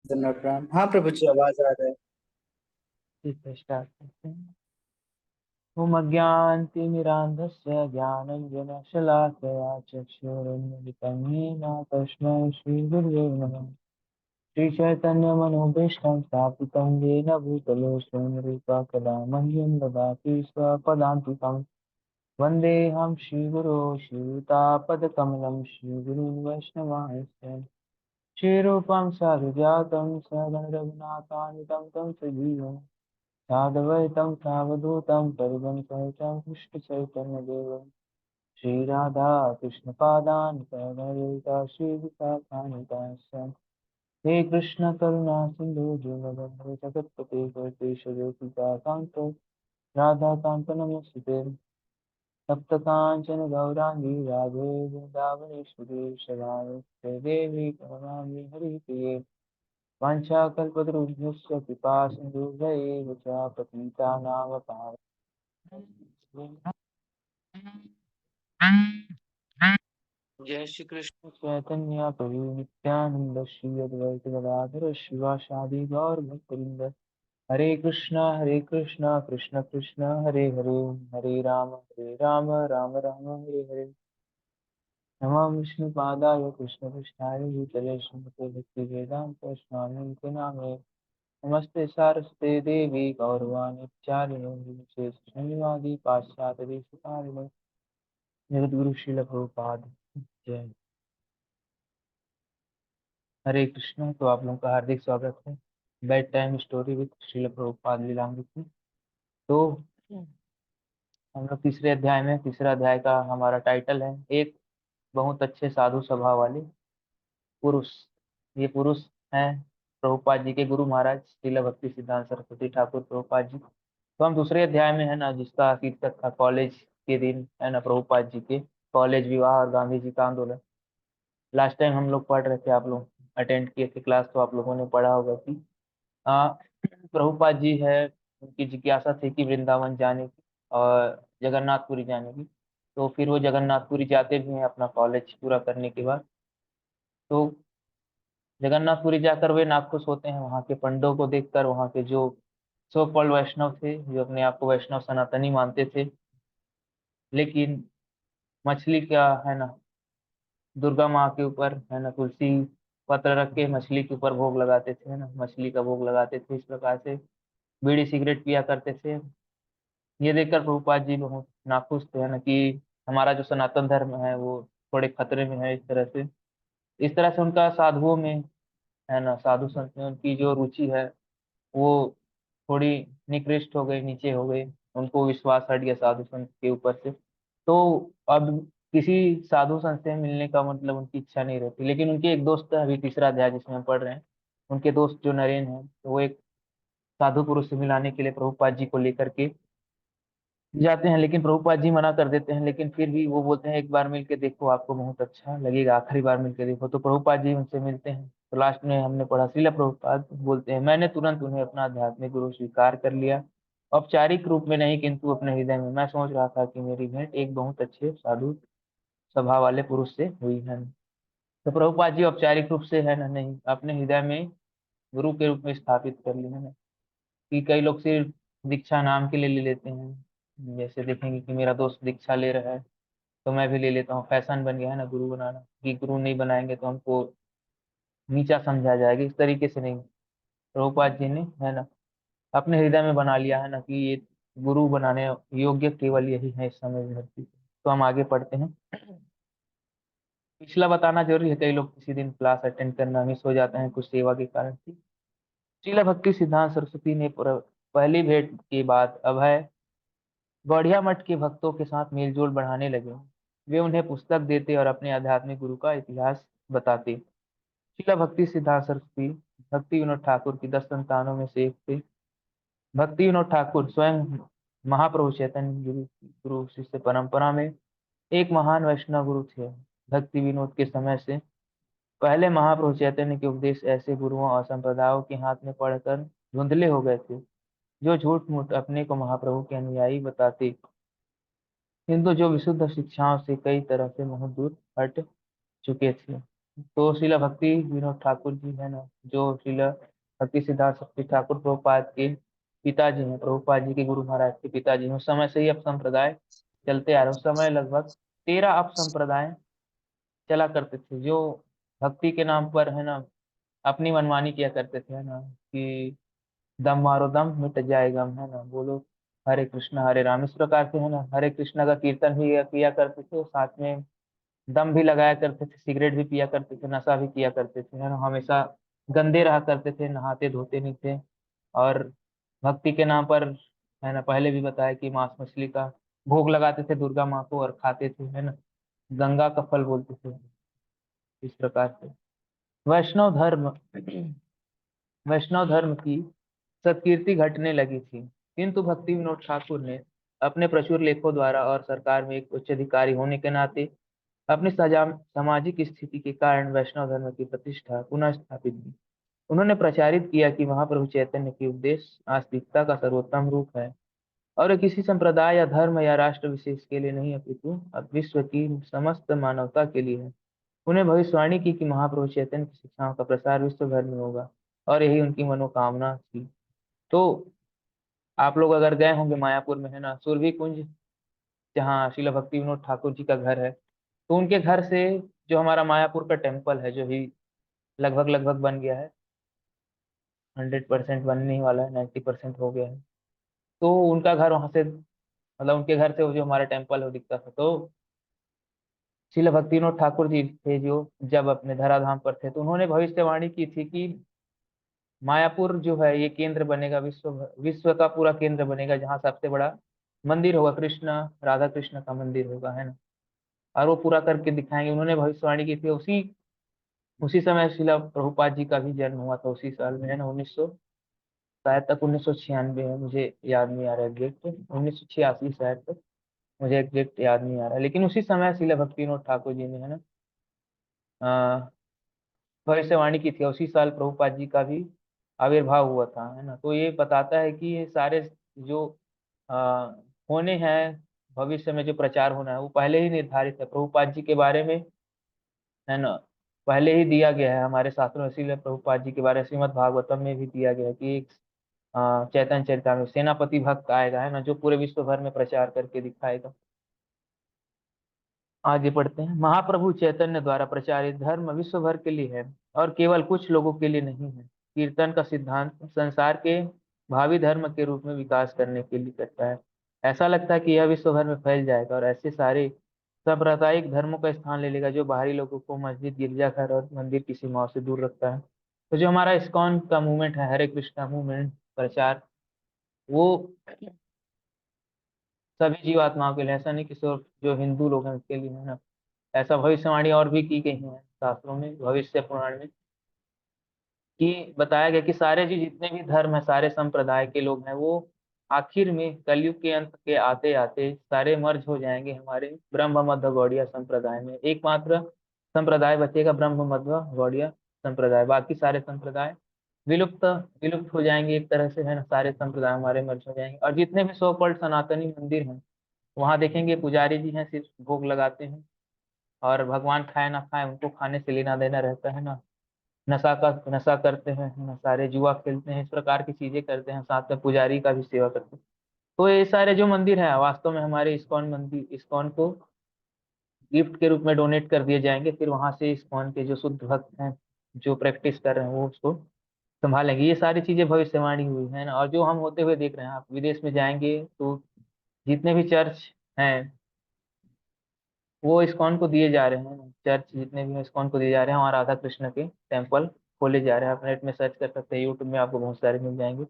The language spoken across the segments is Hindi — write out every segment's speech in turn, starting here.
धन्यवाद प्रणाम। हाँ प्रभु जी, आवाज आ रहा है। ठीक है, स्टार्ट करते हैं। ओम अज्ञानतिमिरान्धस्य ज्ञानञ्जनशलाकया चक्षुरुन्मिलितं येन तस्मै श्रीगुरुवे नमः। श्रीचैतन्यमनोभीष्टं स्थापितं येन भूतले स्वयं रूपा कदा मह्यं ददाति स्वपदान्तिकं। वन्देऽहं श्रीगुरो श्रीयुतापदकमलं श्रीगुरून् वैष्णवांश्च श्रीरूपं साधुजातं सहगण रघुनाथान्वितं तं सजीवम् साधवैतं सावधूतं परिजन सहितं कृष्णचैतन्यदेवं श्रीराधा कृष्णपादान् सहगणललिता श्रीविशाखान्वितांश्च हे कृष्ण करुणा सिन्धु दीनबन्धु जगत्पते गोपेश गोपिकान्तो राधाकान्त नमोऽस्तुते। सप्तकाञ्चन गौराङ्गी राधे वृन्दावनेश्वरी शरावते देवी करुणामयि हरिप्रिये वाञ्छाकल्पतरुभ्यश्च कृपा सिन्धुभ्यैव च पतितानां पावनेभ्यो जय श्री कृष्ण चैतन्य प्रभु नित्यानंद श्री अद्वैत गदाधर शिवासादि गौर भक्तवृंद। हरे कृष्णा कृष्ण कृष्ण हरे हरे, हरे राम राम राम हरे हरे। नमः विष्णुपादाय कृष्णकृष्णाय भूतले श्रीमते भक्तिवेदान्त स्वामी के नामे। नमस्ते सारस्वते देवी गौरवाणी चारिणे शून्यवादी पाश्चात्य देशकारिणे जगद्गुरु श्रील प्रभुपाद जय। हरे कृष्ण। तो आप लोगों का हार्दिक स्वागत है bed time story with Srila Prabhupada Lilamrita में। तो हम लोग तीसरे अध्याय में, तीसरा अध्याय का हमारा टाइटल है एक बहुत अच्छे साधु स्वभाव वाले पुरुष। ये पुरुष हैं प्रभुपाद जी के गुरु महाराज श्रील भक्ति सिद्धांत सरस्वती ठाकुर प्रभुपाद जी। तो हम दूसरे अध्याय में है ना, जिसका शीर्षक था कॉलेज के दिन, है ना, प्रभुपाद जी के कॉलेज विवाह और गांधी जी का आंदोलन। लास्ट टाइम हम लोग पढ़ रहे थे, आप लोग अटेंड किए थे क्लास तो आप लोगों ने पढ़ा होगा कि आ, प्रभुपाद जी है, उनकी जिज्ञासा थी कि वृंदावन जाने की और जगन्नाथपुरी जाने की। तो फिर वो जगन्नाथपुरी जाते भी हैं अपना कॉलेज पूरा करने के बाद। तो जगन्नाथपुरी जाकर वे नाखुश होते हैं वहाँ के पंडों को देखकर, वहाँ के जो सो कॉल्ड वैष्णव थे, जो अपने आप को वैष्णव सनातनी मानते थे। लेकिन मछली क्या है ना, दुर्गा माँ के ऊपर है ना तुलसी पत्र रख के मछली के ऊपर भोग लगाते थे, है ना, मछली का भोग लगाते थे। इस प्रकार से बीड़ी सिगरेट पिया करते थे। ये देखकर प्रभुपाद जी बहुत नाखुश थे, है ना, कि हमारा जो सनातन धर्म है वो थोड़े खतरे में है। इस तरह से उनका साधुओं में, है ना, साधु संत में उनकी जो रुचि है वो थोड़ी निकृष्ट हो गई, नीचे हो गई। उनको विश्वास हट गया साधु संत के ऊपर से। तो अब किसी साधु संत से मिलने का मतलब उनकी इच्छा नहीं रहती। लेकिन उनके एक दोस्त है, अभी तीसरा अध्याय जिसमें हम पढ़ रहे हैं, उनके दोस्त जो नरेन है, तो वो एक साधु पुरुष से मिलाने के लिए प्रभुपाद जी को लेकर के जाते हैं। लेकिन प्रभुपाद जी मना कर देते हैं। लेकिन फिर भी वो बोलते हैं एक बार मिलके देखो, आपको बहुत अच्छा लगेगा, आखिरी बार मिलके देखो। तो प्रभुपाद जी उनसे मिलते हैं। तो लास्ट में हमने पढ़ा, श्रीला प्रभुपाद बोलते हैं, मैंने तुरंत उन्हें अपना आध्यात्मिक गुरु स्वीकार कर लिया, औपचारिक रूप में नहीं किंतु अपने हृदय में। मैं सोच रहा था कि मेरी भेंट एक बहुत अच्छे साधु स्वभाव वाले पुरुष से हुई है। तो प्रभुपाद जी औपचारिक रूप से, है ना, नहीं, अपने हृदय में गुरु के रूप में स्थापित कर लिए हैं। कि कई लोग सिर्फ दीक्षा नाम के लिए ले लेते हैं। जैसे देखेंगे कि मेरा दोस्त दीक्षा ले रहा है तो मैं भी ले लेता हूँ, फैशन बन गया है ना गुरु बनाना, कि गुरु नहीं बनाएंगे तो हमको नीचा समझा जाएगा। इस तरीके से नहीं, प्रभुपाद जी ने, है ना, अपने हृदय में बना लिया है ना कि ये गुरु बनाने योग्य केवल यही है इस समय में धरती पे। तो हम आगे पढ़ते हैं। पिछला बताना जरूरी है, कई लोग किसी दिन क्लास अटेंड करना मिस हो जाते हैं कुछ सेवा के कारण। श्रील भक्ति सिद्धांत सरस्वती ने पहली भेंट के बाद अभय गौड़िया मठ के भक्तों के साथ मेलजोल बढ़ाने लगे। वे उन्हें पुस्तक देते और अपने आध्यात्मिक गुरु का इतिहास बताते। श्रील भक्ति सिद्धांत सरस्वती भक्ति विनोद ठाकुर की 10 संतानों में से एक थे। भक्ति विनोद ठाकुर स्वयं महाप्रभु चैतन्य गुरु गुरु शिष्य परंपरा में एक महान वैष्णव गुरु थे। भक्ति विनोद के समय से पहले महाप्रभु चैतन्य के उपदेश ऐसे गुरुओं और संप्रदायों के हाथ में पढ़कर धुंधले हो गए थे, जो झूठ मूठ अपने को महाप्रभु के अनुयायी बताते, किंतु जो विशुद्ध शिक्षाओं से कई तरह से बहुत दूर हट चुके थे। तो शिला भक्ति विनोद ठाकुर जी है ना, जो शिला भक्ति सिद्धार्थ शक्ति ठाकुर प्रभुपाद के पिताजी हैं, प्रभुपाद जी के गुरु महाराज के पिताजी हैं। उस समय से ही अब संप्रदाय चलते आ रहे हैं। उस समय लगभग 13 अप संप्रदाय चला करते थे, जो भक्ति के नाम पर है ना अपनी मनमानी किया करते थे, है ना, कि दम मारो दम मिट जाएगा, है ना, बोलो हरे कृष्णा हरे राम, इस प्रकार से है ना हरे कृष्णा का कीर्तन भी किया करते थे, साथ में दम भी लगाया करते थे, सिगरेट भी पिया करते थे, नशा भी किया करते थे, है ना, हमेशा गंदे रहा करते थे, नहाते धोते नहीं थे। और भक्ति के नाम पर है ना, पहले भी बताया कि मांस मछली का भोग लगाते थे दुर्गा माँ को और खाते थे, है ना, गंगा का फल बोलते थे। इस प्रकार से वैष्णव धर्म वैष्णव धर्म की सत्कीर्ति घटने लगी थी, किंतु भक्ति विनोद ठाकुर ने अपने प्रचुर लेखों द्वारा और सरकार में एक उच्च अधिकारी होने के नाते अपनी सामाजिक स्थिति के कारण वैष्णव धर्म की प्रतिष्ठा पुनः स्थापित की। उन्होंने प्रचारित किया कि महाप्रभु चैतन्य की उपदेश आस्तिकता का सर्वोत्तम रूप है और ये किसी संप्रदाय या धर्म या राष्ट्र विशेष के लिए नहीं अपितु अब विश्व की समस्त मानवता के लिए है। उन्हें भविष्यवाणी की कि महाप्रभु चैतन्य की शिक्षाओं का प्रसार विश्व भर में होगा और यही उनकी मनोकामना थी। तो आप लोग अगर गए होंगे मायापुर में, है ना, सुरभि कुंज, जहाँ शिला भक्ति विनोद ठाकुर जी का घर है, तो उनके घर से जो हमारा मायापुर का टेम्पल है, जो भी लगभग लगभग बन गया है, 100% बनने ही वाला है, 90% हो गया है, तो उनका घर वहां से, मतलब उनके घर से वो जो हमारा टेम्पल है वो दिखता था। तो शिला भक्ति विनोद ठाकुर जी थे जो जब अपने धराधाम पर थे, तो उन्होंने भविष्यवाणी की थी कि मायापुर जो है ये केंद्र बनेगा, विश्व का पूरा केंद्र बनेगा, जहाँ सबसे बड़ा मंदिर होगा, कृष्ण राधा कृष्ण का मंदिर होगा, है ना, और वो पूरा करके दिखाएंगे। उन्होंने भविष्यवाणी की थी। उसी उसी समय शिला प्रभुपाद जी का भी जन्म हुआ था, उसी साल में, है ना, 1900 शायद तक 1996 है, मुझे याद नहीं आ रहा एग्जैक्ट, 1986 शायद तक, मुझे एग्जैक्ट याद नहीं आ रहा, लेकिन उसी समय शिला भक्ति विनोद ठाकुर जी ने, है ना, अ, भविष्यवाणी की थी। उसी साल प्रभुपाद जी का भी आविर्भाव हुआ था, है ना। तो ये बताता है कि ये सारे जो आ, होने हैं, भविष्य में जो प्रचार होना है वो पहले ही निर्धारित है प्रभुपाद जी के बारे में, है ना, पहले ही दिया गया है हमारे शास्त्रों में। इसीलिए प्रभुपाद जी के बारे में श्रीमद् भागवतम में भी दिया गया है कि एक चैतन्य चरितामृत सेनापति भक्त आएगा, है ना, जो पूरे विश्व भर में प्रचार करके दिखाएगा। आगे पढ़ते हैं। महाप्रभु चैतन्य द्वारा प्रचारित धर्म विश्व भर के लिए है और केवल कुछ लोगों के लिए नहीं है। कीर्तन का सिद्धांत संसार के भावी धर्म के रूप में विकास करने के लिए करता है। ऐसा लगता है कि यह विश्व भर में फैल जाएगा और ऐसे सारे सांप्रदायिक धर्मों का स्थान ले लेगा जो बाहरी लोगों को मस्जिद, गिरजाघर और मंदिर की सीमाओं से दूर रखता है। तो जो हमारा इस्कॉन का मूवमेंट है, हरे कृष्णा मूवमेंट प्रचार, वो सभी जीवात्माओं के लिए, ऐसा नहीं कि सिर्फ जो हिंदू लोग हैं उसके लिए, है ना। ऐसा भविष्यवाणी और भी की गई है शास्त्रों में, भविष्य पुराण में, कि बताया गया कि सारे जो जितने भी धर्म है, सारे संप्रदाय के लोग हैं, वो आखिर में कलयुग के अंत के आते आते सारे मर्ज हो जाएंगे हमारे ब्रह्म मध्य गौड़िया संप्रदाय में। एकमात्र संप्रदाय बचेगा ब्रह्म मध्य गौड़िया संप्रदाय, बाकी सारे संप्रदाय विलुप्त विलुप्त हो जाएंगे एक तरह से, है ना, सारे संप्रदाय हमारे मर्ज हो जाएंगे। और जितने भी सो कॉल्ड सनातनी मंदिर हैं, वहां देखेंगे पुजारी जी हैं, सिर्फ भोग लगाते हैं, और भगवान खाए ना खाए उनको खाने से लेना देना रहता है ना। नशा करते हैं, है ना, सारे जुआ खेलते हैं, इस प्रकार की चीजें करते हैं, साथ में पुजारी का भी सेवा करते हैं। तो ये सारे जो मंदिर हैं वास्तव में हमारे इस्कॉन मंदिर, इस्कॉन को गिफ्ट के रूप में डोनेट कर दिए जाएंगे, फिर वहां से इस्कॉन के जो शुद्ध भक्त हैं, जो प्रैक्टिस कर रहे हैं, वो उसको संभालेंगे। ये सारी चीजें भविष्यवाणी हुई है ना, और जो हम होते हुए देख रहे हैं। आप विदेश में जाएंगे तो जितने भी चर्च हैं वो इस्कॉन को दिए जा रहे हैं, चर्च जितने भी हैं इस्कॉन को दिए जा रहे हैं, वहाँ राधा कृष्ण के टेम्पल खोले जा रहे हैं। आप नेट में सर्च कर सकते हैं, यूट्यूब में आपको बहुत सारे मिल जाएंगे।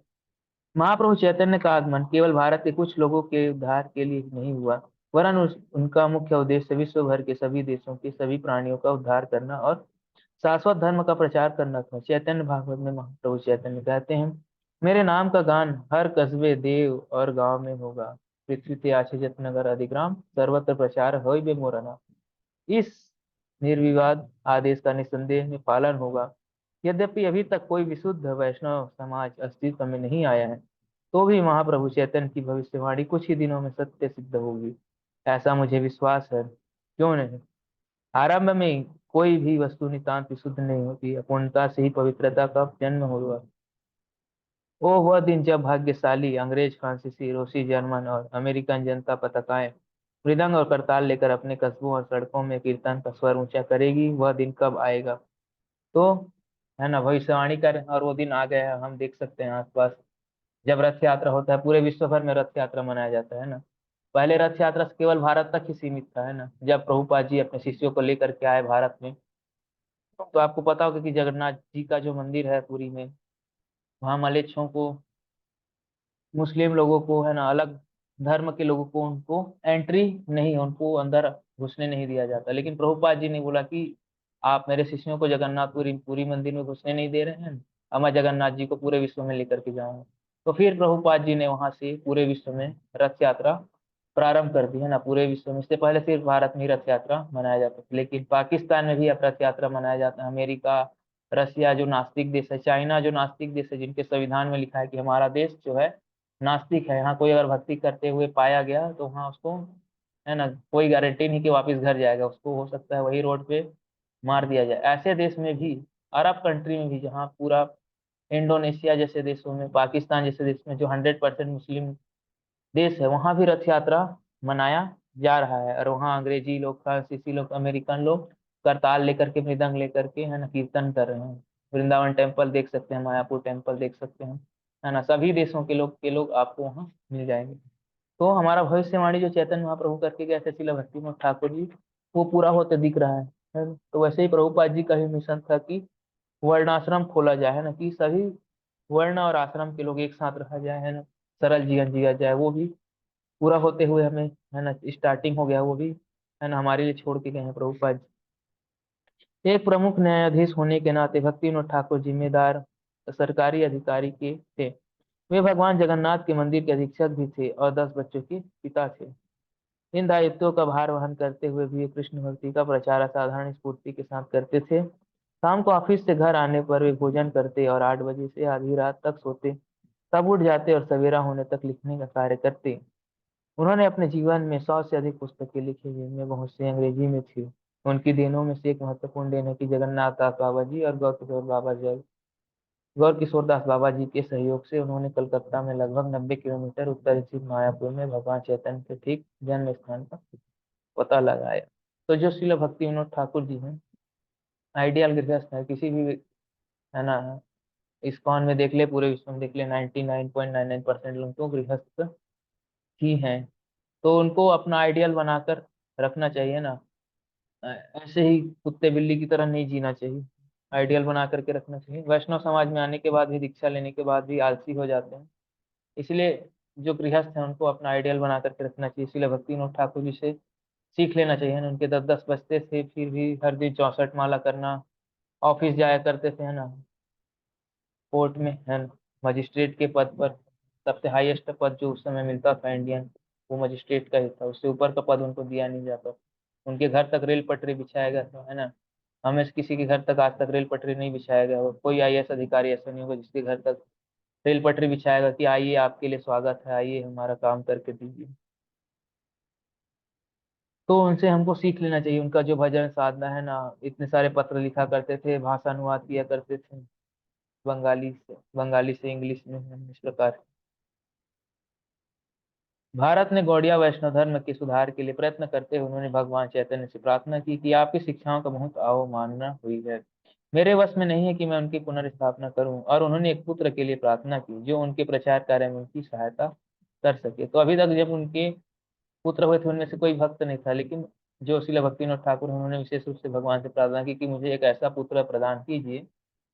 महाप्रभु चैतन्य का आगमन केवल भारत के कुछ लोगों के उद्धार के लिए नहीं हुआ, वरन उनका मुख्य उद्देश्य विश्व भर के सभी देशों के सभी प्राणियों का उद्धार करना और शाश्वत धर्म का प्रचार करना था। चैतन्य भागवत में महाप्रभु चैतन्य कहते हैं, मेरे नाम का गान हर कस्बे देव और गांव में होगा, पृथ्वी ते आछे जत नगर अधिग्राम, सर्वत्र प्रचार होय बे मोरा नाम। इस निर्विवाद आदेश का निस्संदेह में पालन होगा। यद्यपि अभी तक कोई विशुद्ध वैष्णव समाज अस्तित्व में नहीं आया है, तो भी महाप्रभु चैतन्य की भविष्यवाणी कुछ ही दिनों में सत्य सिद्ध होगी, ऐसा मुझे विश्वास है। क्यों नहीं। आरंभ में कोई भी वस्तु नितांत शुद्ध नहीं होती, अपूर्णता से ही पवित्रता का जन्म हुआ। वो वह दिन जब भाग्यशाली अंग्रेज, फ्रांसीसी, रूसी, जर्मन और अमेरिकन जनता पताकाएं मृदंग और करताल लेकर अपने कस्बों और सड़कों में कीर्तन का स्वर ऊंचा करेगी, वह दिन कब आएगा? तो है ना, भविष्यवाणी करें और वो दिन आ गया है। हम देख सकते हैं आसपास, जब रथ यात्रा होता है, पूरे विश्व भर में रथ यात्रा मनाया जाता है ना। पहले रथ यात्रा केवल भारत तक ही सीमित था, है ना। जब प्रभुपाद जी अपने शिष्यों को लेकर के आए भारत में, तो आपको पता होगा कि जगन्नाथ जी का जो मंदिर है पुरी में, वहाँ मलेच्छों को, मुस्लिम लोगों को, है ना, अलग धर्म के लोगों को, उनको एंट्री नहीं, उनको अंदर घुसने नहीं दिया जाता। लेकिन प्रभुपाद जी ने बोला कि आप मेरे शिष्यों को जगन्नाथपुरी पूरी मंदिर में घुसने नहीं दे रहे हैं, अब मैं जगन्नाथ जी को पूरे विश्व में लेकर के जाऊंगा। तो फिर प्रभुपाद जी ने वहां से पूरे विश्व में रथ यात्रा प्रारंभ कर दी, है ना, पूरे विश्व में। इससे पहले सिर्फ भारत में ही रथ यात्रा मनाया जाता था, लेकिन पाकिस्तान में भी अब रथ यात्रा मनाया जाता है। अमेरिका, रसिया जो नास्तिक देश है, चाइना जो नास्तिक देश है, जिनके संविधान में लिखा है कि हमारा देश जो है नास्तिक है, यहाँ कोई अगर भक्ति करते हुए पाया गया तो वहाँ उसको, है ना, कोई गारंटी नहीं कि वापस घर जाएगा, उसको हो सकता है वही रोड पे मार दिया जाए। ऐसे देश में भी, अरब कंट्री में भी, जहाँ पूरा इंडोनेशिया जैसे देशों में, पाकिस्तान जैसे देश में जो 100% मुस्लिम देश है, वहां भी रथ यात्रा मनाया जा रहा है। और वहाँ अंग्रेजी लोग, फ्रांसीसी लोग, अमेरिकन लोग करताल लेकर के, मृदंग लेकर के, है ना, कीर्तन कर रहे हैं। वृंदावन टेम्पल देख सकते हैं, मायापुर टेम्पल देख सकते हैं, है ना, सभी देशों के लोग आपको वहाँ मिल जाएंगे। तो हमारा भविष्यवाणी जो चैतन्य महाप्रभु करके गए थे श्रील भक्तिनाथ ठाकुर जी, वो पूरा होते दिख रहा है ना? तो वैसे ही प्रभुपाद जी का भी मिशन था कि वर्णाश्रम खोला जाए, है ना, कि सभी वर्ण और आश्रम के लोग एक साथ रहा जाए, है ना, सरल जीवन जिया जाए। वो भी पूरा होते हुए हमें, है ना, स्टार्टिंग हो गया वो भी, है ना, हमारे लिए छोड़ के गए हैं प्रभुपाद जी। एक प्रमुख न्यायाधीश होने के नाते भक्ति विनोद ठाकुर जिम्मेदार सरकारी अधिकारी के थे। वे भगवान जगन्नाथ के मंदिर के अधीक्षक भी थे और 10 बच्चों के पिता थे। इन दायित्वों का भार वहन करते हुए भी वे कृष्ण भक्ति का प्रचार असाधारण स्फूर्ति के साथ करते थे। शाम को ऑफिस से घर आने पर वे भोजन करते और 8 बजे से आधी रात तक सोते, तब उठ जाते और सवेरा होने तक लिखने का कार्य करते। उन्होंने अपने जीवन में 100 से अधिक पुस्तकें लिखी, जिनमें बहुत सी अंग्रेजी में थी। उनकी देनों में से एक महत्वपूर्ण देन है कि जगन्नाथ दास बाबा जी और गौर किशोर दास बाबा जी के सहयोग से उन्होंने कलकत्ता में लगभग 90 किलोमीटर उत्तर स्थित मायापुर में भगवान चैतन्य के ठीक जन्म स्थान का पता लगाया। तो जो श्रील भक्ति विनोद ठाकुर जी हैं, आइडियल गृहस्थ है। किसी भी, है ना, इस्कॉन में देख ले, पूरे विश्व में देख ले, 99.99% लोग तो गृहस्थ ही हैं। तो उनको अपना आइडियल बनाकर रखना चाहिए ना। ऐसे ही कुत्ते बिल्ली की तरह नहीं जीना चाहिए, आइडियल बना करके रखना चाहिए। वैष्णव समाज में आने के बाद भी, दीक्षा लेने के बाद भी आलसी हो जाते हैं। इसलिए जो गृहस्थ हैं उनको अपना आइडियल बना करके रखना चाहिए। इसलिए भक्ति विनोद ठाकुर जी से सीख लेना चाहिए ना। उनके 10-10 बजते थे, फिर भी हर दिन 64 माला करना, ऑफिस जाया करते थे, है ना, कोर्ट में, है ना, मजिस्ट्रेट के पद पर। सबसे हाईएस्ट पद जो उस समय मिलता था इंडियन, वो मजिस्ट्रेट का ही था। उससे ऊपर का पद उनको दिया नहीं जाता। उनके घर तक रेल पटरी बिछाया गया था, है ना। हमें किसी के घर तक आज तक रेल पटरी नहीं बिछाया गया हो। कोई आईएएस अधिकारी ऐसा नहीं होगा जिसके घर तक रेल पटरी बिछाएगा कि आइए आपके लिए स्वागत है, आइए हमारा काम करके दीजिए। तो उनसे हमको सीख लेना चाहिए। उनका जो भजन साधना है ना, इतने सारे पत्र लिखा करते थे, भाषा अनुवाद किया करते थे, बंगाली से इंग्लिश में, इस प्रकार। भारत ने गौड़िया वैष्णव धर्म के सुधार के लिए प्रयत्न करते हुए उन्होंने भगवान चैतन्य से प्रार्थना की कि आपकी शिक्षाओं का बहुत अवमानना हुई है, मेरे वश में नहीं है कि मैं उनकी पुनर्स्थापना करूं। और उन्होंने एक पुत्र के लिए प्रार्थना की जो उनके प्रचार कार्य में उनकी सहायता कर सके। तो अभी तक जब उनके पुत्र हुए थे, उनमें से कोई भक्त नहीं था, लेकिन जो श्रील भक्तिनाथ ठाकुर, उन्होंने विशेष रूप से भगवान से प्रार्थना की कि मुझे एक ऐसा पुत्र प्रदान कीजिए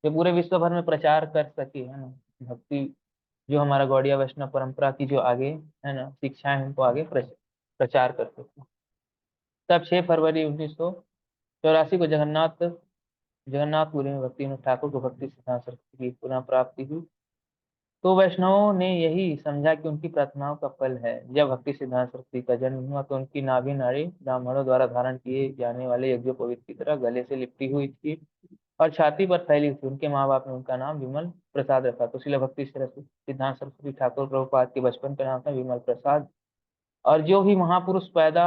जो पूरे विश्व भर में प्रचार कर सके, है ना, भक्ति, जो हमारा गौड़िया वैष्णव परंपरा की जो आगे, है ना, शिक्षाएं हैं, उनको आगे प्रचार कर सके। तब 6 फरवरी 1984 को जगन्नाथपुरी में भक्ति विनोद ठाकुर को भक्ति सिद्धांत सरस्वती की पुनः प्राप्ति हुई। तो वैष्णवों ने यही समझा कि उनकी प्रार्थनाओं का फल है। जब भक्ति सिद्धांत सरस्वती का जन्म हुआ तो उनकी नाभि नाड़ी ब्राह्मणों द्वारा धारण किए जाने वाले यज्ञोपवीत की तरह गले से लिपटी हुई थी और छाती पर फैली थी। उनके माँ बाप ने उनका नाम विमल प्रसाद रखा। तो श्रील भक्ति सरस्वती सिद्धांत सरस्वती ठाकुर प्रभुपाद के बचपन का नाम था विमल प्रसाद। और जो भी महापुरुष पैदा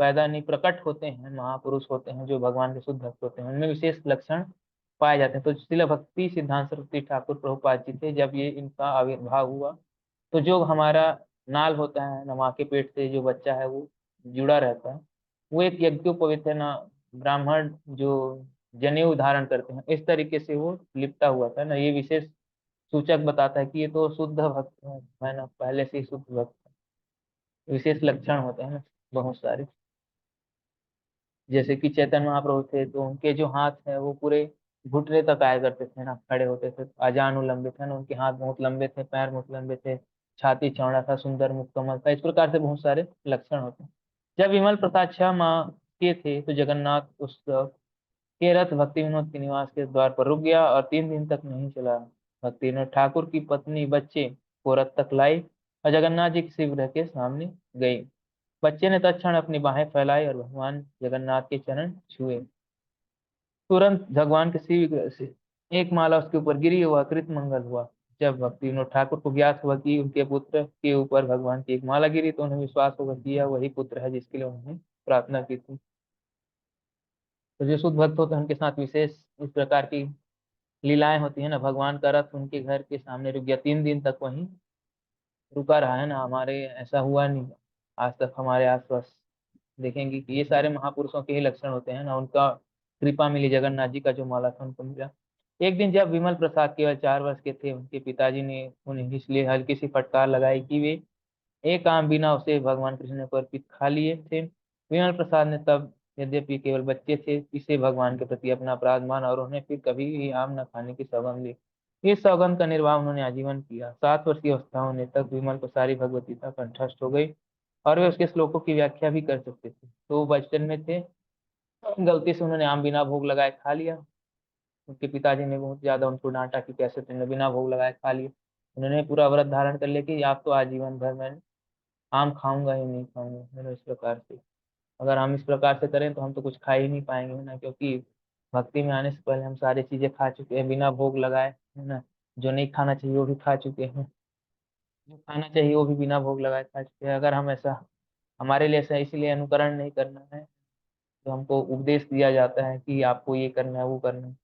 पैदा नहीं, प्रकट होते हैं, महापुरुष होते हैं जो भगवान के शुद्ध भक्त होते हैं, उनमें विशेष लक्षण पाए जाते हैं। तो शिला भक्ति सिद्धांत सरस्वती ठाकुर प्रभुपाद जी थे, जब ये इनका आविर्भाव हुआ तो जो हमारा नाल होता है ना, माँ के पेट से जो बच्चा है वो जुड़ा रहता है, वो एक यज्ञोपवीत है ना, ब्राह्मण जो जनेऊ धारण करते हैं इस तरीके से वो लिपटा हुआ था ना, ये विशेष सूचक बताता है कि ये तो शुद्ध भक्त है ना, पहले से ही शुद्ध भक्त है। विशेष लक्षण होते हैं ना बहुत सारे, जैसे कि चैतन्य महाप्रभु थे तो उनके जो हाथ है वो पूरे घुटने तक आया करते थे ना, खड़े होते थे अजानुलंबित है ना, उनके हाथ बहुत लंबे थे, पैर बहुत लंबे थे, छाती चौड़ा था, सुंदर मुख कमल था, इस प्रकार से बहुत सारे लक्षण होते हैं। जब विमल प्रसाद शाह माँ के थे तो जगन्नाथ उत्सव के रथ भक्ति विनोद के निवास के द्वार पर रुक गया और 3 दिन तक नहीं चला। भक्ति विनोद ठाकुर की पत्नी बच्चे को रथ तक लाई और जगन्नाथ जी के शिविर के सामने गई। बच्चे ने तत्क्षण अपनी बाहें फैलाई और भगवान जगन्नाथ के चरण छुए। तुरंत भगवान के शिविर से एक माला उसके ऊपर गिरी, हुआ कृत मंगल हुआ। जब भक्ति विनोद ठाकुर को ज्ञात हुआ कि उनके पुत्र के ऊपर भगवान की एक माला गिरी तो उन्हें विश्वास होगा कि यह वही पुत्र है जिसके लिए उन्होंने प्रार्थना की थी। तो जो शुद्ध भक्त होते हैं उनके साथ विशेष इस प्रकार की लीलाएं होती है ना, भगवान का रथ उनके घर के सामने रुक गया, 3 दिन तक वहीं रुका रहा है ना, हमारे ऐसा हुआ नहीं आज तक हमारे आसपास। देखेंगे कि ये सारे महापुरुषों के ही लक्षण होते हैं ना, उनका कृपा मिली, जगन्नाथ जी का जो माला था उनको मिला। एक दिन जब विमल प्रसाद केवल 4 वर्ष के थे, उनके पिताजी ने उन्हें इसलिए हल्की सी फटकार लगाई कि वे एक आम बिना उसे भगवान कृष्ण को अर्पित खा लिए थे। विमल प्रसाद ने तब, यद्यपि केवल बच्चे थे, इसे भगवान के प्रति अपना अपराध माना और उन्हें फिर कभी भी आम न खाने की सौगंध ली। इस सौगंध का निर्वाह उन्होंने आजीवन किया। 7 वर्ष की अवस्था होने तक विमल को सारी भगवत गीता कंठस्थ हो गई और वे उसके श्लोकों की व्याख्या भी कर सकते थे। तो वो बचपन में थे, गलती से उन्होंने आम बिना भोग लगाए खा लिया। उनके पिताजी ने बहुत ज्यादा उनको डांटा कि कैसे तुमने बिना भोग लगाए खा लिया। उन्होंने पूरा व्रत धारण कर लिया कि आप तो आजीवन भर मैं आम खाऊंगा ही नहीं खाऊंगा, है ना, इस प्रकार से। अगर हम इस प्रकार से करें तो हम तो कुछ खा ही नहीं पाएंगे, है ना, क्योंकि भक्ति में आने से पहले हम सारी चीजें खा चुके हैं बिना भोग लगाए, है ना। जो नहीं खाना चाहिए वो भी खा चुके हैं, जो खाना चाहिए वो भी बिना भोग लगाए खा चुके हैं। अगर हम ऐसा, हमारे लिए ऐसा इसलिए अनुकरण नहीं करना है, तो हमको उपदेश दिया जाता है कि आपको ये करना है वो करना है।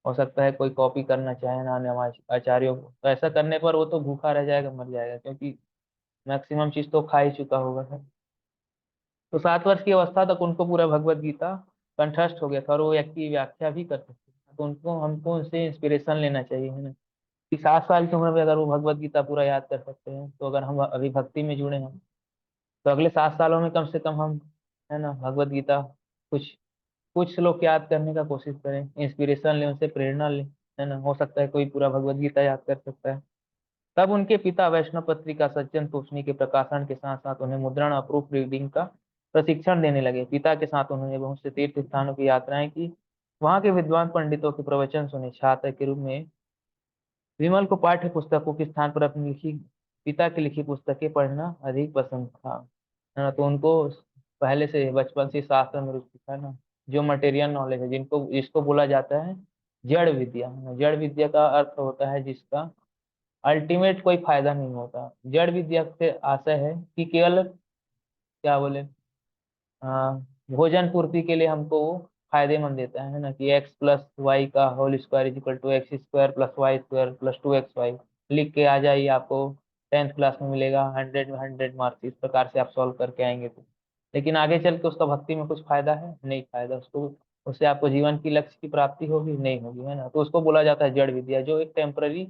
हो सकता है कोई कॉपी करना चाहे ना हमारे आचार्यों को, तो ऐसा करने पर वो तो भूखा रह जाएगा, मर जाएगा, क्योंकि मैक्सिमम चीज तो खा ही चुका होगा। तो 7 वर्ष की अवस्था तक उनको पूरा भगवत गीता कंठस्थ हो गया था और वो व्यक्ति व्याख्या भी कर सकते थे। तो उनको, हमको उनसे इंस्पिरेशन लेना चाहिए, है ना, कि 7 साल की उम्र में अगर वो भगवत गीता पूरा याद कर सकते हैं, तो अगर हम अभी भक्ति में जुड़े हैं तो अगले 7 सालों में कम से कम हम, है ना, भगवत गीता कुछ कुछ श्लोक याद करने का कोशिश करें, इंस्पिरेशन लें, उनसे प्रेरणा लें, है ना। हो सकता है कोई पूरा भगवत गीता याद कर सकता है। तब उनके पिता वैष्णव पत्रिका सज्जन तोषणी के प्रकाशन के साथ साथ उन्हें मुद्रण और प्रूफ रीडिंग का प्रशिक्षण देने लगे। पिता के साथ उन्होंने बहुत से तीर्थ स्थानों की यात्राएं की, वहां के विद्वान पंडितों के प्रवचन सुने। छात्र के रूप में विमल को पाठ्य पुस्तकों के स्थान पर अपनी लिखी, पिता की लिखी पुस्तकें पढ़ना अधिक पसंद था, है ना। तो उनको पहले से बचपन से शास्त्र में रुचि था ना, जो मटेरियल नॉलेज है, जिनको जिसको बोला जाता है जड़ विद्या, है ना। जड़ विद्या का अर्थ होता है जिसका अल्टीमेट कोई फायदा नहीं होता। जड़ विद्या से आशय है कि केवल, क्या बोले, हाँ, भोजन पूर्ति के लिए हमको वो फायदेमंद देता है ना, कि एक्स प्लस वाई का whole square is equal to x square plus y square plus 2xy लिख के आ जाइए, आपको 10th क्लास में मिलेगा, 100 में 100 मार्क्स, इस प्रकार से आप सॉल्व करके आएंगे तो। लेकिन आगे चल के उसका भक्ति में कुछ फायदा है नहीं, फायदा उसको, उससे आपको जीवन की लक्ष्य की प्राप्ति होगी नहीं होगी, है ना। तो उसको बोला जाता है जड़ विद्या, जो एक टेम्पररी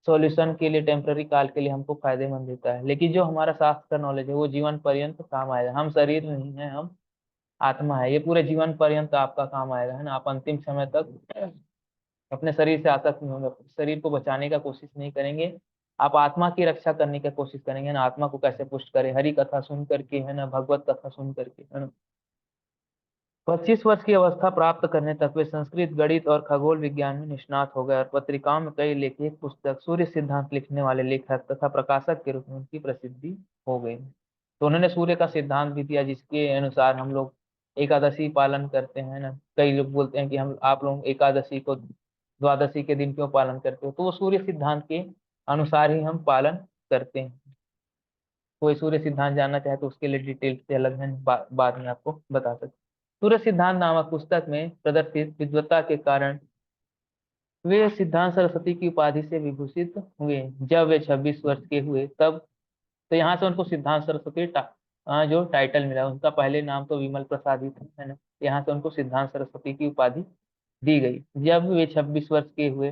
सॉल्यूशन के लिए, टेम्पररी काल के लिए हमको फायदेमंद देता है। लेकिन जो हमारा शास्त्र का नॉलेज है वो जीवन पर्यंत काम आएगा। हम शरीर नहीं है, हम आत्मा है, ये पूरे जीवन पर्यंत आपका काम आएगा, है ना। आप अंतिम समय तक अपने शरीर से आसक्त नहीं होंगे, शरीर को बचाने का कोशिश नहीं करेंगे, आप आत्मा की रक्षा करने की कोशिश करेंगे ना। आत्मा को कैसे पुष्ट करें, हरि कथा सुन करके, है ना, भगवत कथा सुन करके, है ना। 25 वर्ष की अवस्था प्राप्त करने तक वे संस्कृत, गणित और खगोल विज्ञान में निष्णात हो गए और पत्रिकाओं में कई लेखिक पुस्तक, सूर्य सिद्धांत लिखने वाले लेखक तथा प्रकाशक के रूप में उनकी प्रसिद्धि हो गई। तो उन्होंने सूर्य का सिद्धांत भी दिया, जिसके अनुसार हम लोग एकादशी पालन करते हैं ना। कई लोग बोलते हैं कि हम, आप लोग एकादशी को द्वादशी के दिन क्यों पालन करते हो, तो वो सूर्य सिद्धांत के अनुसार ही हम पालन करते हैं। कोई सूर्य सिद्धांत जानना चाहे तो उसके लिए डिटेल से अलग है, बाद में आपको बता सकते। सूर्य सिद्धांत नामक पुस्तक में प्रदर्शित विद्वत्ता के कारण वे सिद्धांत सरस्वती की उपाधि से विभूषित हुए। जब वे 26 वर्ष के हुए तब, तो यहाँ से उनको सिद्धांत सरस्वती जो टाइटल मिला। उनका पहले नाम तो विमल प्रसाद ही था, है ना। यहाँ से उनको सिद्धांत सरस्वती की उपाधि दी गई। जब वे 26 वर्ष के हुए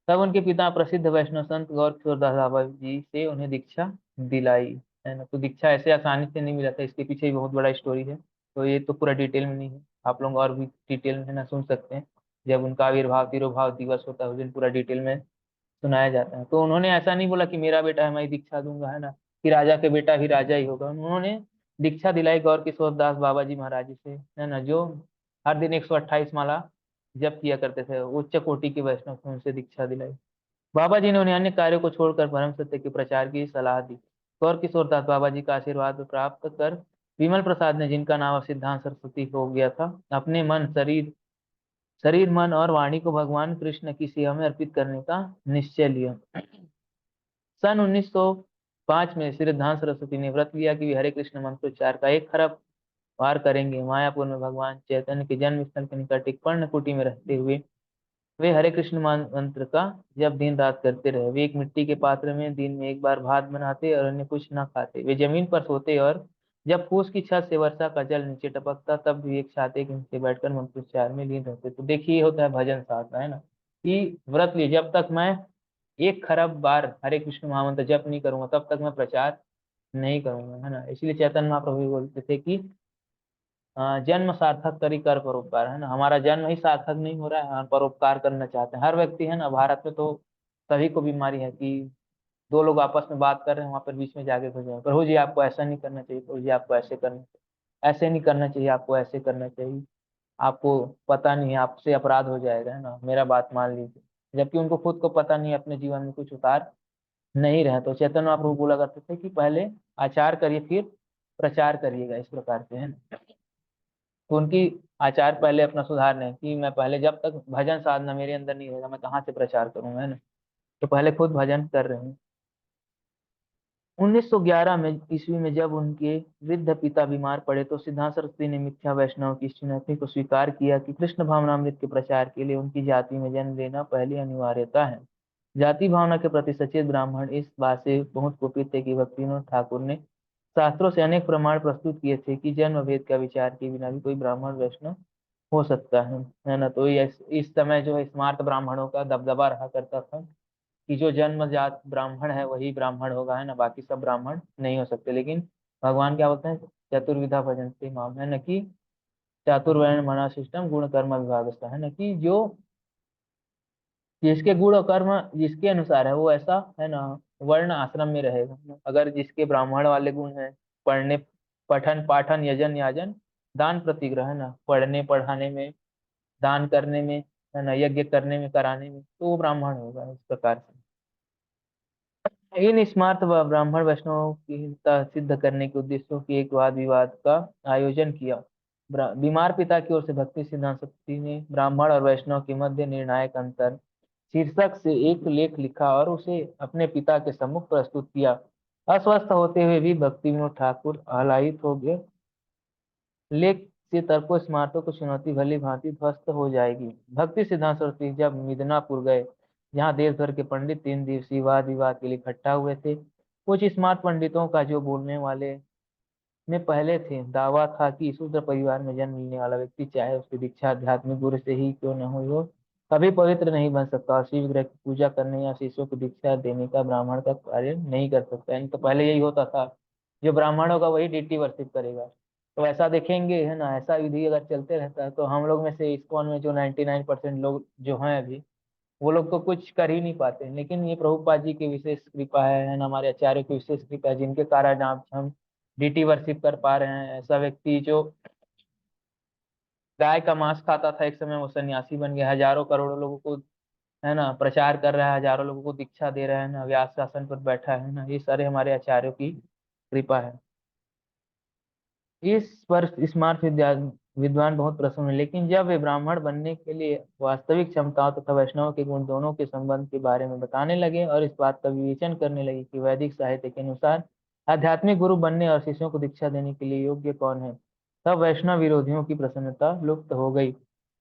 तब उनके पिता प्रसिद्ध वैष्णव संत गौर किशोरदास बाबा जी से उन्हें दीक्षा दिलाई, है ना। तो दीक्षा ऐसे आसानी से नहीं मिला था, इसके पीछे भी बहुत बड़ा स्टोरी है। तो ये तो पूरा डिटेल में नहीं है, आप लोग और भी डिटेल में, है ना, सुन सकते हैं। जब उनका आविर्भाव तिरुभाव दिवस होता है उस दिन पूरा डिटेल में सुनाया जाता है। तो उन्होंने ऐसा नहीं बोला कि मेरा बेटा है मैं ही दीक्षा दूंगा, है ना, कि राजा के बेटा भी राजा ही होगा। उन्होंने दीक्षा दिलाई गौर किशोर दास बाबा जी महाराज जी से, है ना, जो हर दिन 128 माला जप किया करते थे, उच्च कोटि के वैष्णव थे, उनसे दीक्षा दिलाई। बाबा जी ने उन्हें अन्य कार्यों को छोड़कर परम सत्य के प्रचार की सलाह दी। गौर किशोर दास बाबा जी का आशीर्वाद प्राप्त कर विमल प्रसाद ने, जिनका नाम अब सिद्धांत सरस्वती हो गया था, अपने शरीर मन और वाणी को भगवान कृष्ण की सेवा में अर्पित करने का निश्चय लिया। सन 1905 में सिद्धांत सरस्वती ने व्रत लिया कि वे हरे कृष्ण मंत्रोच्चार का 1 खरब वार करेंगे। मायापुर में भगवान चैतन्य के जन्म स्थल के निकट एक पर्ण कुटी में रहते हुए वे हरे कृष्ण मंत्र का जब दिन रात करते रहे। वे एक मिट्टी के पात्र में दिन में 1 बार भात बनाते और अन्य कुछ न खाते। वे जमीन पर सोते और जब फूस की छत से वर्षा का जल नीचे टपकता तब भी एक छाते के नीचे बैठकर मंत्रोच्चार में लीन रहते। तो देखिए, ये होता है भजन साधना, है ना, कि व्रत लिए जब तक मैं 1 खरब बार हरे कृष्ण महामंत्र जप नहीं करूंगा तब तक मैं प्रचार नहीं करूंगा, है ना। इसलिए चैतन्य महाप्रभु भी बोलते थे कि जन्म सार्थक करी कर परोपकार, है ना। हमारा जन्म ही सार्थक नहीं हो रहा है, हम परोपकार करना चाहते हैं। हर व्यक्ति, है ना, भारत में तो सभी को बीमारी है कि 2 लोग आपस में बात कर रहे हैं, वहां पर बीच में जाके घुस जाए, प्रभु जी आपको ऐसा नहीं करना चाहिए, प्रभु जी आपको ऐसे करना चाहिए, ऐसे नहीं करना चाहिए, आपको ऐसे करना चाहिए, आपको पता नहीं है आपसे अपराध हो जाएगा, है ना, मेरा बात मान लीजिए। जबकि उनको खुद को पता नहीं है, अपने जीवन में कुछ उतार नहीं रहे। तो चैतन्य महाप्रभु बोला करते थे कि पहले आचार करिए फिर प्रचार करिएगा, इस प्रकार से, है ना। तो उनकी आचार पहले अपना सुधारने कि मैं पहले जब तक भजन साधना मेरे अंदर नहीं होगा मैं कहाँ से प्रचार करूंगा, है ना। तो पहले खुद भजन कर रहे हैं। 1911 में ईस्वी में जब उनके वृद्ध पिता बीमार पड़े तो सिद्धांत सरस्वती ने मिथ्या वैष्णव की इस चुनौती को स्वीकार किया कि कृष्ण भावनामृत के प्रचार के लिए उनकी जाति में जन्म लेना पहली अनिवार्यता है। जाति भावना के प्रति सचेत ब्राह्मण इस बात से बहुत कुपित थे कि भक्तिविनोद ठाकुर ने शास्त्रों से अनेक प्रमाण प्रस्तुत किए थे कि जन्म भेद का विचार के बिना भी कोई ब्राह्मण वैष्णव हो सकता है ना। तो ये इस समय जो है स्मार्त ब्राह्मणों का दबदबा रहा करता था कि जो जन्मजात ब्राह्मण है वही ब्राह्मण होगा, है ना, बाकी सब ब्राह्मण नहीं हो सकते। लेकिन भगवान क्या बोलते हैं, चतुर्विधा भजन्ते माम, है ना, कि चातुर्वर्ण मना सिस्टम गुण कर्म विभागस्ता, है ना, कि जो जिसके गुण और कर्म जिसके अनुसार है वो ऐसा, है ना, वर्ण आश्रम में रहेगा। अगर जिसके ब्राह्मण वाले गुण हैं, पढ़ने पठन पाठन यजन याजन दान प्रतिग्रह, है ना, पढ़ने पढ़ाने में, दान करने में, है ना, यज्ञ करने में कराने में, तो वो ब्राह्मण होगा इस प्रकार से। इन स्मार्त व ब्राह्मण वैष्णवों की हितता सिद्ध करने के उद्देश्यों की एक वाद विवाद का आयोजन किया। बीमार पिता की ओर से भक्ति सिद्धांत सरस्वती ने ब्राह्मण और वैष्णव के मध्य निर्णायक अंतर शीर्षक से एक लेख लिखा और उसे अपने पिता के सम्मुख प्रस्तुत किया। अस्वस्थ होते हुए भी भक्ति विनोद ठाकुर आलायित हो गए। लेख से तर्कों स्मारकों को चुनौती भली भांति ध्वस्त हो जाएगी। भक्ति सिद्धांत सरस्वती जब मिदनापुर गए, जहाँ देश भर के पंडित 3 दिवसीय वाद विवाद के लिए इकट्ठा हुए थे, कुछ स्मार्ट पंडितों का, जो बोलने वाले में पहले थे, दावा था कि शूद्र परिवार में जन्म लेने वाला व्यक्ति चाहे उसकी दीक्षा आध्यात्मिक गुरु से ही क्यों न हुई हो, कभी पवित्र नहीं बन सकता और शिव विग्रह की पूजा करने या शिष्यों को दीक्षा देने का ब्राह्मण का कार्य नहीं कर सकता। यानी तो पहले यही होता था, जो ब्राह्मण होगा वही डिटी वर्शिप करेगा। तो ऐसा देखेंगे, है ना, ऐसा विधि अगर चलते रहता है तो हम लोग में से इस्कॉन में जो 99% लोग जो हैं अभी, वो लोग तो कुछ कर ही नहीं पाते। लेकिन ये प्रभुपाद जी की विशेष कृपा है ना, हमारे आचार्य की विशेष कृपा है, जिनके कारण आप हम डीटी वर्शिप कर पा रहे हैं। ऐसा व्यक्ति जो गाय का मांस खाता था एक समय, वो सन्यासी बन गया, हजारों करोड़ों लोगों को, है ना, प्रचार कर रहा है, हजारों लोगों को दीक्षा दे रहा है ना, व्यास आसन पर बैठा है ना, ये सारे हमारे आचार्यों की कृपा है। इस पर स्मार्ट विद्वान बहुत प्रसन्न है। लेकिन जब वे ब्राह्मण बनने के लिए वास्तविक क्षमताओं तथा वैष्णव के गुण दोनों के संबंध के बारे में बताने लगे और इस बात का विवेचन करने लगे कि वैदिक साहित्य के अनुसार आध्यात्मिक गुरु बनने और शिष्यों को दीक्षा देने के लिए योग्य कौन है? तब वैष्णव विरोधियों की प्रसन्नता लुप्त हो गई।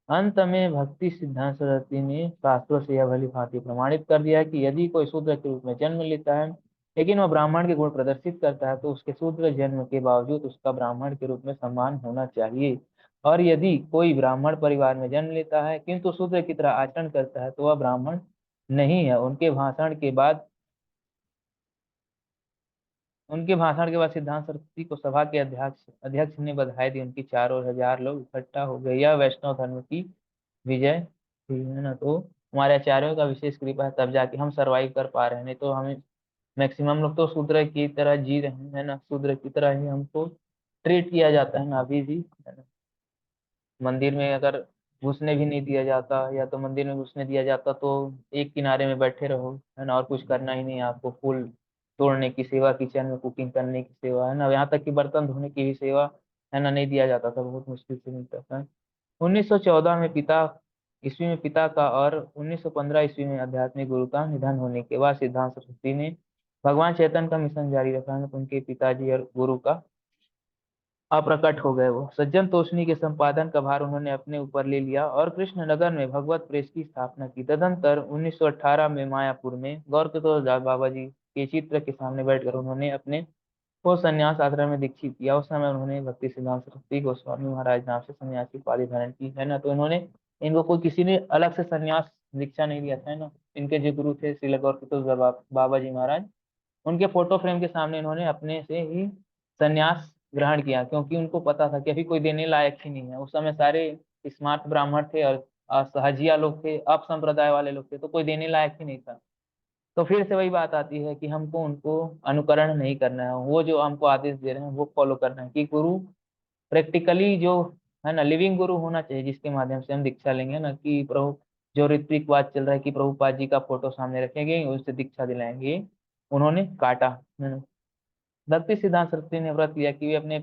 अंत में भक्ति सिद्धांत सरस्वती ने शास्त्रों से यह भली भांति प्रमाणित कर दिया कि यदि कोई शूद्र के रूप में जन्म लेता है लेकिन वह ब्राह्मण के गुण प्रदर्शित करता है तो उसके शूद्र जन्म के बावजूद उसका ब्राह्मण के रूप में सम्मान होना चाहिए। और यदि कोई ब्राह्मण परिवार में जन्म लेता है किंतु शूद्र की तरह आचरण करता है तो वह ब्राह्मण नहीं है। उनके भाषण के बाद सिद्धांत सरस्वती को सभा के अध्यक्ष अध्यक्ष ने बधाई दी। उनकी चारों हजार लोग इकट्ठा हो गए। यह वैष्णव धर्म की विजय थी, है ना। तो हमारे आचार्यों का विशेष कृपा है तब जाके हम सरवाइव कर पा रहे हैं, नहीं तो हमें मैक्सिमम लोग तो शूद्र की तरह जी रहे हैं, है ना। शूद्र की तरह ही हमको ट्रीट किया जाता है ना अभी भी, है ना। मंदिर में अगर घुसने भी नहीं दिया जाता, या तो मंदिर में घुसने दिया जाता तो एक किनारे में बैठे रहो, है ना, और कुछ करना ही नहीं है आपको। फूल तोड़ने की सेवा, किचन में कुकिंग करने की सेवा, है ना, यहाँ तक कि बर्तन धोने की भी सेवा, है ना, नहीं दिया जाता था। बहुत मुश्किल से मिलता था। 1914 में पिता का और 1915 ईस्वी में आध्यात्मिक गुरु का निधन होने के बाद सिद्धांत सरस्वती ने भगवान चैतन्य का मिशन जारी रखा। उनके पिताजी और गुरु का अप्रकट हो गए। वो सज्जन तोषणी के संपादन का भार उन्होंने अपने ऊपर ले लिया और कृष्णनगर में भगवत प्रेस की स्थापना की। तदंतर 1918 में मायापुर में गौर किशोर दास बाबा जी के चित्र के सामने बैठकर उन्होंने अपने को संन्यास आश्रम में दीक्षित किया। उस समय उन्होंने भक्ति सिद्धांत सरस्वती गोस्वामी महाराज नाम से सन्यासी उपाधि धारण की, है ना। तो इन्होंने इनको कोई किसी ने अलग से संन्यास दीक्षा नहीं दिया था, है ना। इनके जो गुरु थे श्रील गौर किशोर बाबा जी महाराज, उनके फोटो फ्रेम के सामने इन्होंने अपने से ही संन्यास ग्रहण किया, क्योंकि उनको पता था कि अभी कोई देने लायक ही नहीं है। उस समय सारे स्मार्ट ब्राह्मण थे और सहजिया लोग थे, अप संप्रदाय वाले लोग थे, तो कोई देने लायक ही नहीं था। तो फिर से वही बात आती है कि हमको उनको अनुकरण नहीं करना है, वो जो हमको आदेश दे रहे हैं वो फॉलो करना है। कि गुरु प्रैक्टिकली जो है ना लिविंग गुरु होना चाहिए, जिसके माध्यम से हम दीक्षा लेंगे ना, कि प्रभु जो ऋत्विकवाद चल रहा है कि प्रभुपाद जी का फोटो सामने रखेंगे उससे दीक्षा दिलाएंगे, उन्होंने काटा, है ना। भक्ति सिद्धांत सरस्वती ने व्रत लिया कि वे अपने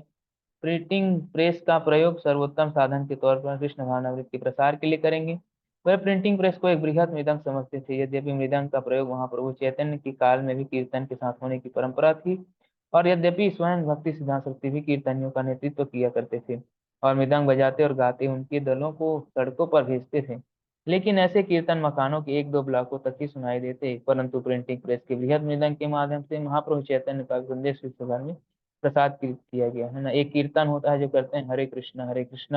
प्रिंटिंग प्रेस का प्रयोग सर्वोत्तम साधन के तौर पर कृष्ण भावनामृत के प्रसार के लिए करेंगे। वह प्रिंटिंग प्रेस को एक बृहद मृदंग समझते थे। यद्यपि मृदंग का प्रयोग वहां प्रभु चैतन्य के काल में भी कीर्तन के साथ होने की परंपरा थी, और यद्यपि स्वयं भक्ति सिद्धांत सरस्वती भी कीर्तनियों का नेतृत्व किया करते थे और मृदंग बजाते और गाते उनके दलों को सड़कों पर भेजते थे, लेकिन ऐसे कीर्तन मकानों के एक दो ब्लॉकों तक ही सुनाई देते। परंतु प्रिंटिंग प्रेस के बृहद मृदंग के माध्यम से महाप्रभु चैतन्य का संदेश विश्व भर में प्रसाद किया गया, है ना। एक कीर्तन होता है जो करते हैं हरे कृष्णा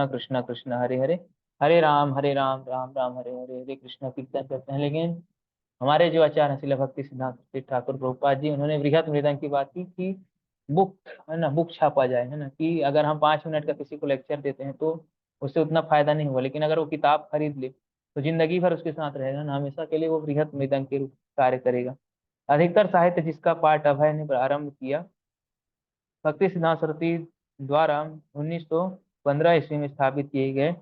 कृष्णा कृष्णा हरे हरे, हरे राम राम राम हरे हरे, हरे कृष्णा कीर्तन करते हैं। लेकिन हमारे जो आचार्य हैं श्रील भक्ति सिद्धांत ठाकुर प्रभुपाद जी, उन्होंने बृहद मृदंग की बात की कि बुक, है ना, बुक छापा जाए, है ना। कि अगर हम 5 मिनट का किसी को लेक्चर देते हैं तो उससे उतना फायदा नहीं हुआ, लेकिन अगर वो किताब खरीद ले तो जिंदगी भर उसके साथ रहेगा ना, हमेशा के लिए वो बृहद मृदंग के रूप कार्य करेगा। अधिकतर साहित्य जिसका पाठ अभय ने प्रारंभ किया, भक्ति सिद्धांत सरस्वती द्वारा 1915 ईस्वी में स्थापित किए गए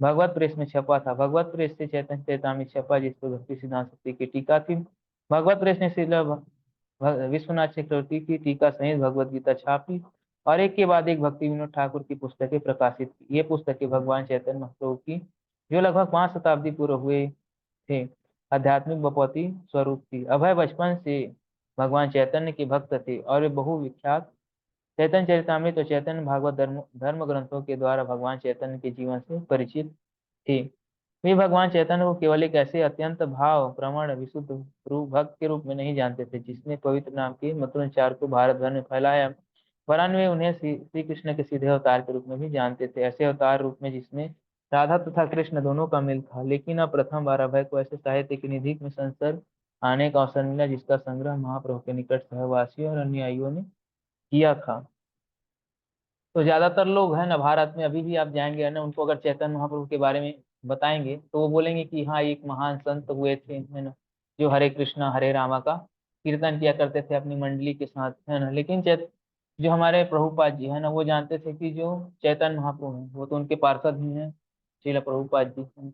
भगवत प्रेस में छपा था। भगवत प्रेस से चैतन्य चैतामृत छपा, जिस पर भक्ति सिद्धांत सरस्वती की टीका थी। भगवत प्रेस ने श्रील विश्वनाथ चक्रवर्ती की टीका सहित भगवत गीता छापी और एक के बाद एक भक्ति विनोद ठाकुर की पुस्तकें प्रकाशित की। ये पुस्तकें भगवान चैतन्य महाप्रभु की, जो लगभग 5 शताब्दी पूर्व हुए थे, आध्यात्मिक बपौती स्वरूप थी। अभय बचपन से भगवान चैतन्य के भक्त थे और वे बहुविख्यात चैतन्य चरितमृत और चैतन्य भागवत धर्म ग्रंथों के द्वारा भगवान चैतन्य के जीवन से परिचित थे। वे भगवान चैतन्य को केवल एक ऐसे अत्यंत भाव प्रवण विशुद्ध रूप भक्त के रूप में नहीं जानते थे जिसने पवित्र नाम के मंत्रोच्चार को भारत भर में फैलाया, वरन वे उन्हें श्री कृष्ण के सीधे अवतार के रूप में भी जानते थे, ऐसे अवतार रूप में जिसमें राधा तथा कृष्ण दोनों का मिल था। लेकिन अब प्रथम बार अभय को ऐसे साहित्य की निधि में संसर्ग आने का अवसर मिला जिसका संग्रह महाप्रभु के निकट सहवासियों और अनुयायियों ने किया था। तो ज्यादातर लोग है ना भारत में अभी भी आप जाएंगे ना, उनको अगर चैतन्य महाप्रभु के बारे में बताएंगे तो वो बोलेंगे कि हाँ एक महान संत हुए थे, है ना, जो हरे कृष्णा हरे रामा का कीर्तन किया करते थे अपनी मंडली के साथ, है ना। लेकिन जो हमारे प्रभुपाद जी है ना, वो जानते थे कि जो चैतन्य महाप्रभु हैं वो तो उनके पार्षद ही हैं, श्रील प्रभुपाद जी हैं।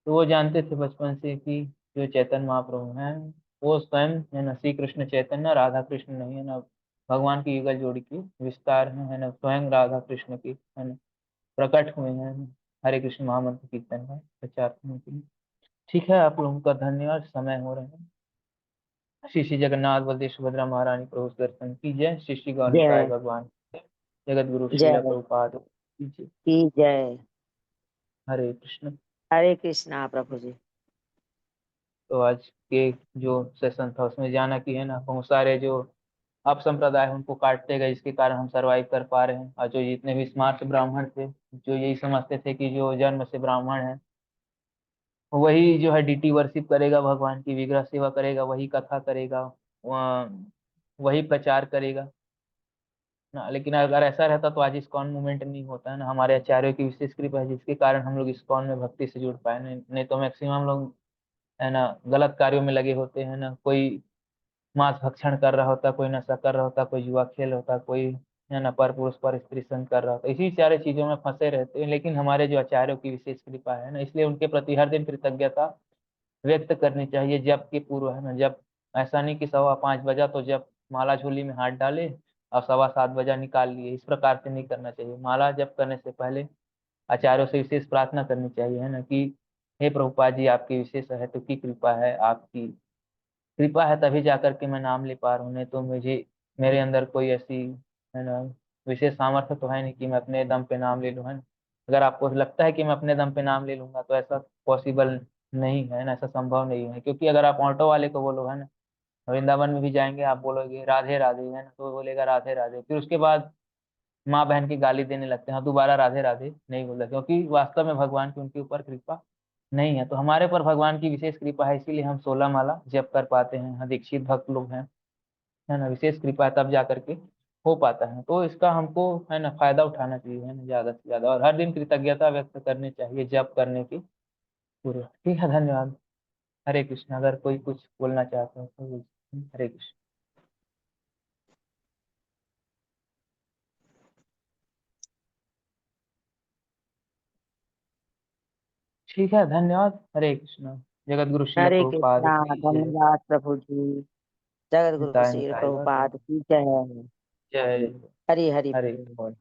तो वो जानते थे बचपन से कि जो चैतन्य महाप्रभु हैं वो स्वयं, है ना, श्री कृष्ण चैतन्य राधा कृष्ण नहीं, है ना, भगवान की युगल जोड़ी की विस्तार है ना, स्वयं राधा कृष्ण की, है ना, प्रकट हुए हैं हरे कृष्ण महामंत्र कीर्तन का प्रचार करने के लिए। ठीक है, आप लोगों का धन्यवाद, समय हो रहे हैं। श्री श्री जगन्नाथ बलदेव सुभद्रा महारानी प्रभु दर्शन की जय। श्री श्री गौरनिताय जय भगवान की जय। जगत गुरु श्रीला जय प्रभुपाद की जय। की जय। हरे कृष्ण। हरे कृष्णा प्रभु जी। तो आज के जो सेशन था उसमें जाना कि है ना बहुत सारे जो आप संप्रदाय हैं उनको काटते गए, जिसके कारण हम सरवाइव कर पा रहे हैं। और जो जितने भी स्मार्ट ब्राह्मण थे, जो यही समझते थे कि जो जन्म से ब्राह्मण है वही जो है डीटी वर्शिप करेगा, भगवान की विग्रह सेवा करेगा, वही कथा करेगा, वही प्रचार करेगा ना। लेकिन अगर ऐसा रहता तो आज इस्कॉन मूवमेंट नहीं होता है ना। हमारे आचार्यों की विशेष कृपा है जिसके कारण हम लोग इस्कॉन में भक्ति से जुड़ पाए। नहीं तो मैक्सिमम लोग है ना गलत कार्यों में लगे होते हैं ना। कोई मांस भक्षण कर रहा होता, कोई नशा कर रहा होता, कोई जुआ खेल होता, कोई है ना पर पुरुष पर स्त्री संग कर रहा होता, इसी सारे चीजों में फंसे रहते हैं। लेकिन हमारे जो आचार्यों की विशेष कृपा है ना, इसलिए उनके प्रति हर दिन कृतज्ञता व्यक्त करनी चाहिए। जब के पूर्व है ना, जब ऐसा नहीं कि 5:15 बजा तो जब माला झोली में हाथ डाले और 7:15 बजा निकाल लिए, इस प्रकार से नहीं करना चाहिए। माला जप करने से पहले आचार्यों से विशेष प्रार्थना करनी चाहिए है ना कि हे प्रभुपाद जी, आपकी विशेष है तो की कृपा है, आपकी कृपा है तभी जाकर के मैं नाम ले पा रहा हूँ। नहीं तो मुझे मेरे अंदर कोई ऐसी है ना विशेष सामर्थ्य तो है नहीं कि मैं अपने दम पे नाम ले लूँ, है ना। अगर आपको लगता है कि मैं अपने दम पे नाम ले लूंगा तो ऐसा पॉसिबल नहीं है ना, ऐसा संभव नहीं है। क्योंकि अगर आप ऑटो वाले को बोलो है ना, वृंदावन में भी जाएंगे, आप बोलोगे राधे राधे है ना, तो वो बोलेगा राधे राधे। फिर उसके बाद माँ बहन की गाली देने लगते हैं, हाँ दोबारा राधे राधे नहीं बोलता, क्योंकि वास्तव में भगवान की उनके ऊपर कृपा नहीं है। तो हमारे पर भगवान की विशेष कृपा है, इसीलिए हम 16 माला जप कर पाते हैं। हाँ, दीक्षित भक्त लोग हैं है ना, विशेष कृपा है तब जा करके हो पाता है। तो इसका हमको है ना फायदा उठाना चाहिए है ना ज्यादा से ज्यादा, और हर दिन कृतज्ञता व्यक्त करनी चाहिए जप करने की पूर्व। ठीक है, धन्यवाद। हरे कृष्ण। अगर कोई कुछ बोलना चाहते हो तो हरे कृष्ण। ठीक है, धन्यवाद। हरे कृष्ण। जगत गुरु श्रील हरे प्रभुपाद कृष्णा। की जय। धन्यवाद प्रभु जी। जगत गुरु निताय श्री निताय गौर। प्रभुपाद की जय। जय। हरि हरि हरे बोल। बोल।